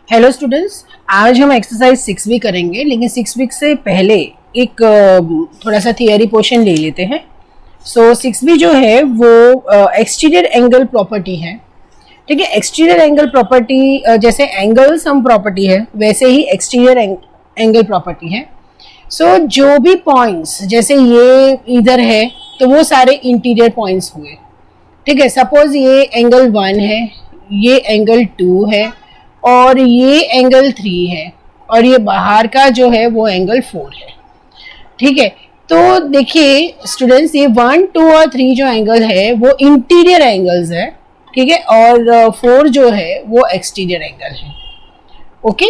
Hello students, आज हम exercise 6 भी करेंगे, लेकिन 6 वीक से पहले एक थोड़ा सा थियरी पोर्शन ले लेते हैं। सो 6 भी जो है वो एक्सटीरियर एंगल प्रॉपर्टी है। ठीक है, एक्सटीरियर एंगल प्रॉपर्टी जैसे एंगल सम प्रॉपर्टी है वैसे ही एक्सटीरियर एंगल प्रॉपर्टी है। सो जो भी पॉइंट्स जैसे ये इधर है तो वो सारे इंटीरियर पॉइंट्स हुए। ठीक है, सपोज ये एंगल 1 है, ये एंगल 2 है और ये एंगल 3 है और ये बाहर का जो है वो एंगल 4 है। ठीक है, तो देखिए स्टूडेंट्स, ये 1, 2 और 3 जो एंगल है वो इंटीरियर एंगल्स है। ठीक है, और 4 जो है वो एक्सटीरियर एंगल है। ओके,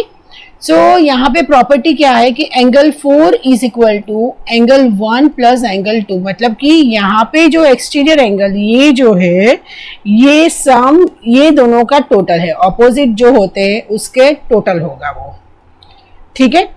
सो यहाँ पे प्रॉपर्टी क्या है कि angle 4 is equal to angle 1 plus angle 2, मतलब कि यहाँ पे जो एक्सटीरियर एंगल ये जो है ये सम ये दोनों का टोटल है, ऑपोजिट जो होते हैं उसके टोटल होगा वो। ठीक है,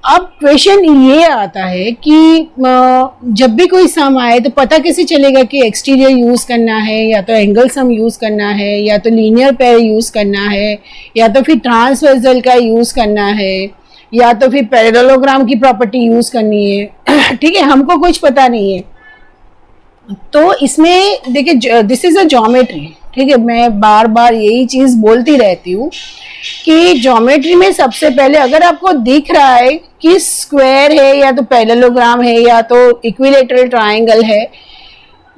अब क्वेश्चन ये आता है कि जब भी कोई सम आए तो पता कैसे चलेगा कि एक्सटीरियर यूज करना है या तो एंगल सम यूज करना है या तो लीनियर पेयर यूज करना है या तो फिर ट्रांसवर्सल का यूज करना है या तो फिर पैरेललोग्राम की प्रॉपर्टी यूज करनी है। ठीक है, हमको कुछ पता नहीं है। तो इसमें देखिए, दिस इज अ ज्योमेट्री। ठीक है, मैं बार बार यही चीज बोलती रहती हूँ कि ज्योमेट्री में सबसे पहले अगर आपको दिख रहा है कि स्क्वायर है या तो पैरेललोग्राम है या तो इक्विलेटरल ट्रायंगल है,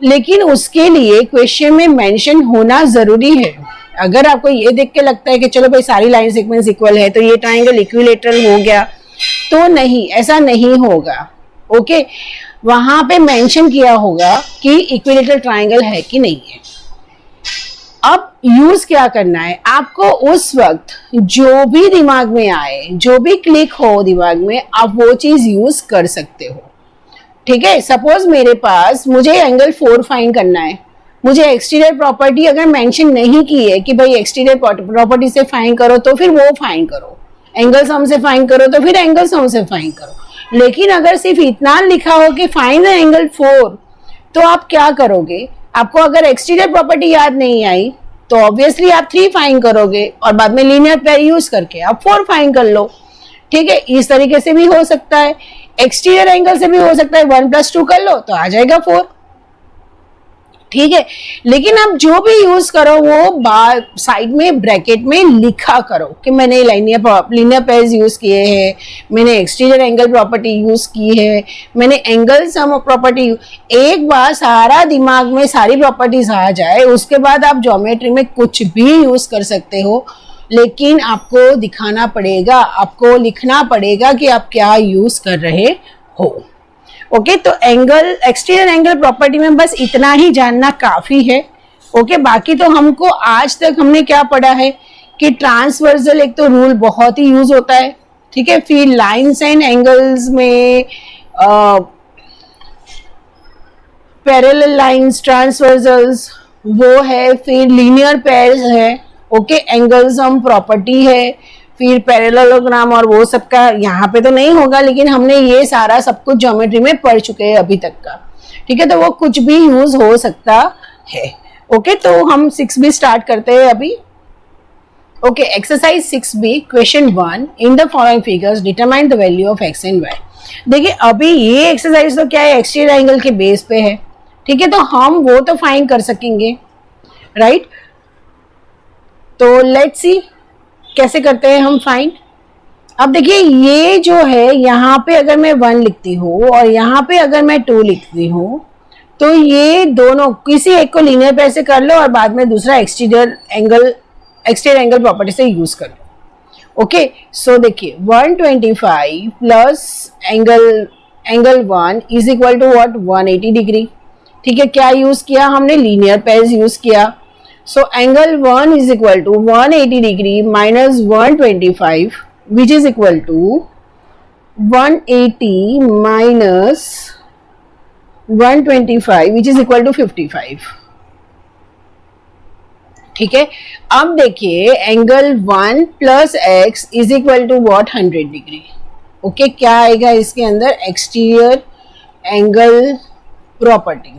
लेकिन उसके लिए क्वेश्चन में मेंशन होना जरूरी है। अगर आपको ये देख के लगता है कि चलो भाई सारी लाइन सीक्वेंस इक्वल है तो ये ट्रायंगल इक्विलेटरल हो गया, तो नहीं, ऐसा नहीं होगा। ओके, वहां पे मेंशन किया होगा कि इक्विलेटरल ट्रायंगल है कि नहीं है। अब यूज क्या करना है आपको, उस वक्त जो भी दिमाग में आए, जो भी क्लिक हो दिमाग में, आप वो चीज यूज कर सकते हो। ठीक है, सपोज मेरे पास मुझे एंगल 4 फाइंड करना है, मुझे एक्सटीरियर प्रॉपर्टी अगर मेंशन नहीं की है कि भाई एक्सटीरियर प्रॉपर्टी से फाइंड करो तो फिर वो फाइंड करो, एंगल सम से फाइंड करो तो फिर एंगल सम से फाइंड करो। लेकिन अगर सिर्फ इतना लिखा हो कि फाइंड द एंगल 4, तो आप क्या करोगे? आपको अगर एक्सटीरियर प्रॉपर्टी याद नहीं आई तो ऑब्वियसली आप 3 फाइंड करोगे और बाद में लीनियर पेयर यूज करके आप 4 फाइंड कर लो। ठीक है, इस तरीके से भी हो सकता है, एक्सटीरियर एंगल से भी हो सकता है, 1 + 2 कर लो तो आ जाएगा 4। ठीक है, लेकिन आप जो भी यूज करो वो साइड में ब्रैकेट में लिखा करो कि मैंने लीनियर पेयर्स यूज किए हैं, मैंने एक्सटीरियर एंगल प्रॉपर्टी यूज की है, मैंने एंगल सम प्रॉपर्टी। एक बार सारा दिमाग में सारी प्रॉपर्टीज आ जाए उसके बाद आप ज्योमेट्री में कुछ भी यूज कर सकते हो, लेकिन आपको दिखाना पड़ेगा, आपको लिखना पड़ेगा कि आप क्या यूज कर रहे हो। ओके, तो एंगल एक्सटीरियर एंगल प्रॉपर्टी में बस इतना ही जानना काफी है। ओके, बाकी तो हमको आज तक हमने क्या पढ़ा है कि ट्रांसवर्सल एक तो रूल बहुत ही यूज होता है। ठीक है, फिर लाइंस एंड एंगल्स में पैरेलल लाइंस ट्रांसवर्सल्स वो है, फिर लीनियर पेयर्स है। ओके, एंगल सम प्रॉपर्टी है, फिर पैरेललोग्राम और वो सब का यहाँ पे तो नहीं होगा, लेकिन हमने ये सारा सब कुछ ज्योमेट्री में पढ़ चुके हैं अभी तक का। ठीक है, तो वो कुछ भी यूज हो सकता है। ओके, तो हम 6 भी स्टार्ट करते हैं अभी। Okay, exercise 6B, question 1, in the following figures determine the value of x and y। देखिए, अभी ये एक्सरसाइज तो क्या है, एक्सटीरियर एंगल के बेस पे है। ठीक है, तो हम वो तो फाइंड कर सकेंगे, राइट? तो लेट्स सी कैसे करते हैं हम फाइंड। अब देखिए, ये जो है यहाँ पे अगर मैं 1 लिखती हूँ और यहाँ पे अगर मैं 2 लिखती हूँ तो ये दोनों किसी एक को लीनियर पेयर से कर लो और बाद में दूसरा एक्सटीरियर एंगल प्रॉपर्टी से यूज कर लो। ओके, सो देखिए 125 plus angle 1 is equal to what, 180 degree. ठीक है, क्या यूज किया हमने? लीनियर पेयर यूज किया। So angle 1 is equal to 180 degree minus 125, which is equal to 180 minus 125, which is equal to 55. ठीक है, अब देखिए angle 1 plus x is equal to what, 100 degree. Okay, क्या आएगा इसके अंदर? Exterior angle property.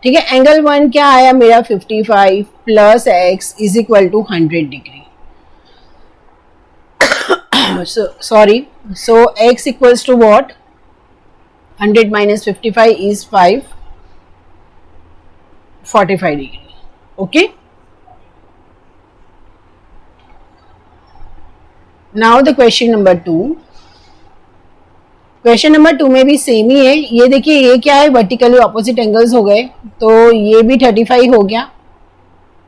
ठीक है, एंगल 1 क्या आया मेरा, 55 plus x is equal to 100 degree. sorry, so x equals to what? 100 minus 55 is 45 degree. Okay. Now the question number 2. Question number 2 में भी सेम ही है. ये देखिए, ये क्या है, वर्टिकली ऑपोजिट एंगल्स हो गए, तो ये भी 35 हो गया.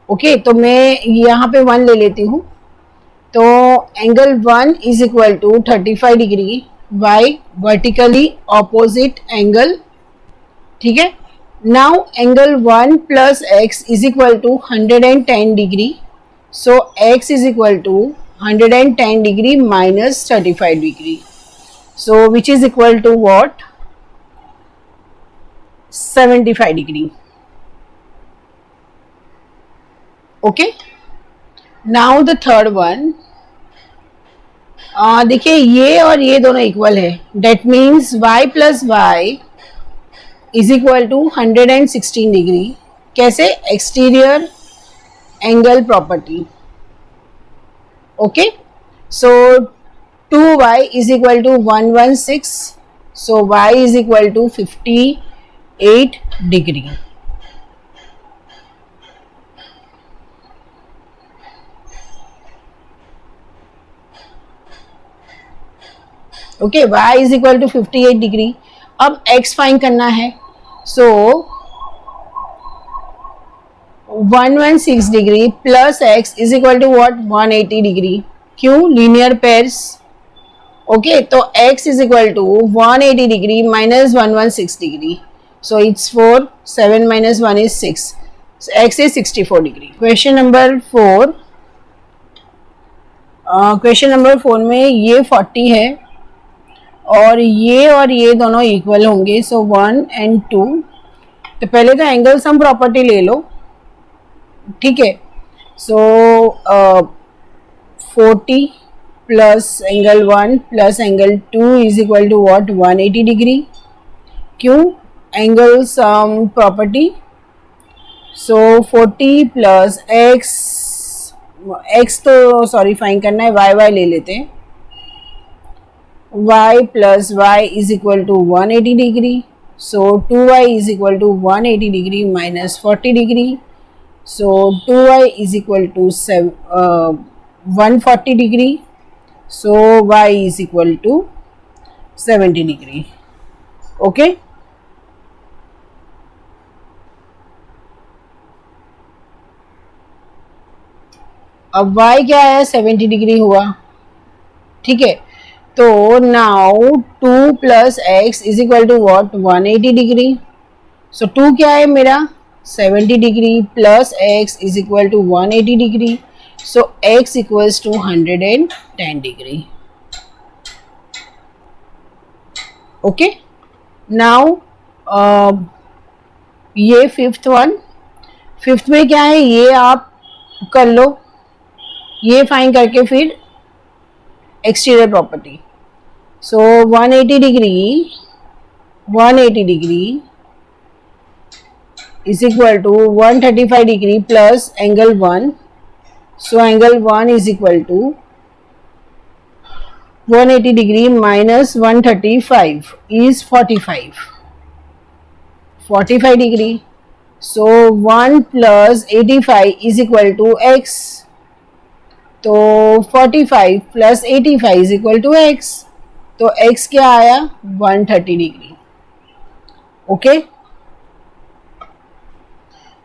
ओके, तो मैं यहाँ पे 1 ले लेती हूँ. तो angle 1 is equal to 35 degree by vertically opposite angle. ठीक है. Now angle 1 plus x is equal to 110 degree. So x is equal to 110 degree minus 35 degree. So which is equal to what? 75 degree. Okay. Now the third one. देखिए, ये और ये दोनों equal है. That means y plus y is equal to 116 degree. कैसे? Exterior angle property. Okay. So 2y is equal to 116. So y is equal to 58 degree. Okay, y is equal to 58 degree. अब x find करना है. So 116 degree plus x is equal to what? 180 degree. क्यों? Linear pairs. Okay, तो x is equal to 180 degree minus 116 degree. So it's 4. 7 minus 1 is 6. So x is 64 degree. Question number 4. Question number 4 में ये 40 है और ये दोनों equal होंगे. So 1 and 2. तो पहले तो एंगल सम प्रॉपर्टी ले लो. ठीक है. So 40 plus angle 1 plus angle 2 is equal to what? 180 degree. क्यों? angle sum property. So 40 plus x तो सॉरी फाइंड करना है, y ले लेते हैं. y plus y is equal to 180 degree. So 2y is equal to 180 degree minus 40 degree. So 2y is equal to 140 degree. So y is equal to 70 degree. Okay. अब y क्या है? 70 degree हुआ. ठीक है. तो now 2 plus x is equal to what? 180 degree. So 2 क्या है मेरा? 70 degree plus x is equal to 180 degree. So x equals to 110 degree. Okay. Now ये फिफ्थ वन. फिफ्थ में क्या है? ये आप कर लो. ये फाइंड करके फिर exterior property. So 180 degree is equal to 135 degree plus angle 1. So angle 1 is equal to 180 degree minus 135 is 45 degree. So 1 plus 85 is equal to x. तो 45 plus 85 is equal to x. तो x क्या आया? 130 degree. Okay.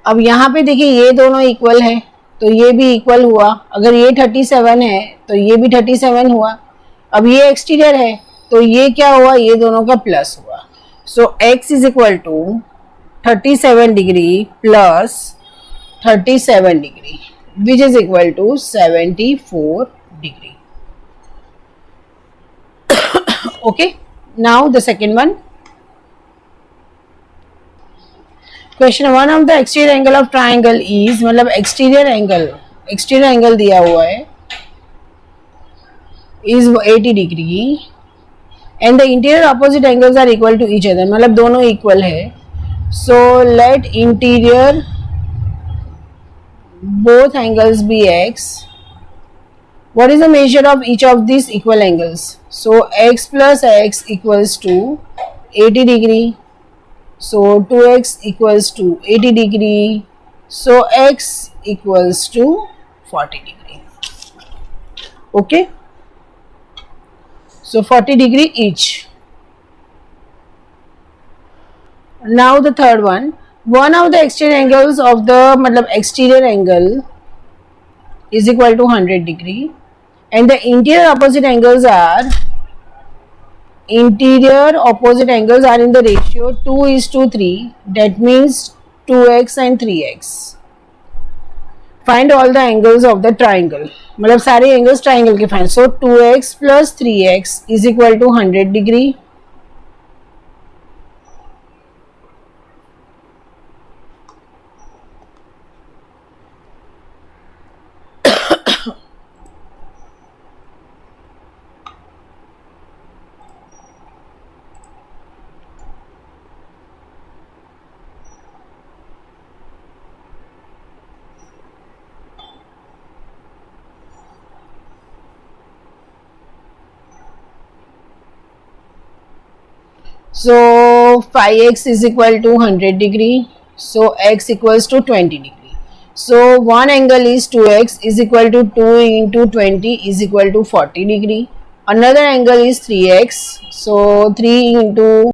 अब यहाँ पे देखिए, ये दोनों इक्वल है तो ये भी इक्वल हुआ. अगर ये 37 है तो ये भी 37 हुआ. अब ये एक्सटीरियर है तो ये क्या हुआ? ये दोनों का प्लस हुआ. So x is equal to 37 degree plus 37 degree which is equal to 74 degree. Okay. Now the second one. Question one of the exterior angle of triangle is, मतलब एक्सटीरियर एंगल दिया हुआ है is 80 degree and the interior opposite angles are equal to each other, मतलब दोनों equal है. So let interior both angles be x What is the measure of each of these equal angles? So x plus x equals to 80 degree. So 2x equals to 80 degree. So x equals to 40 degree. Okay. So 40 degree each. Now the third one. One of the exterior angles of the exterior angle is equal to 100 degree. And the interior opposite angles are in the ratio 2:3. That means 2x and 3x. Find all the angles of the triangle. मतलब सारे angles triangle के find. So 2x plus 3x is equal to 100 degree. So 5x is equal to 100 degree. So x equals to 20 degree. So one angle is 2x is equal to 2 into 20 is equal to 40 degree. Another angle is 3x. So 3 into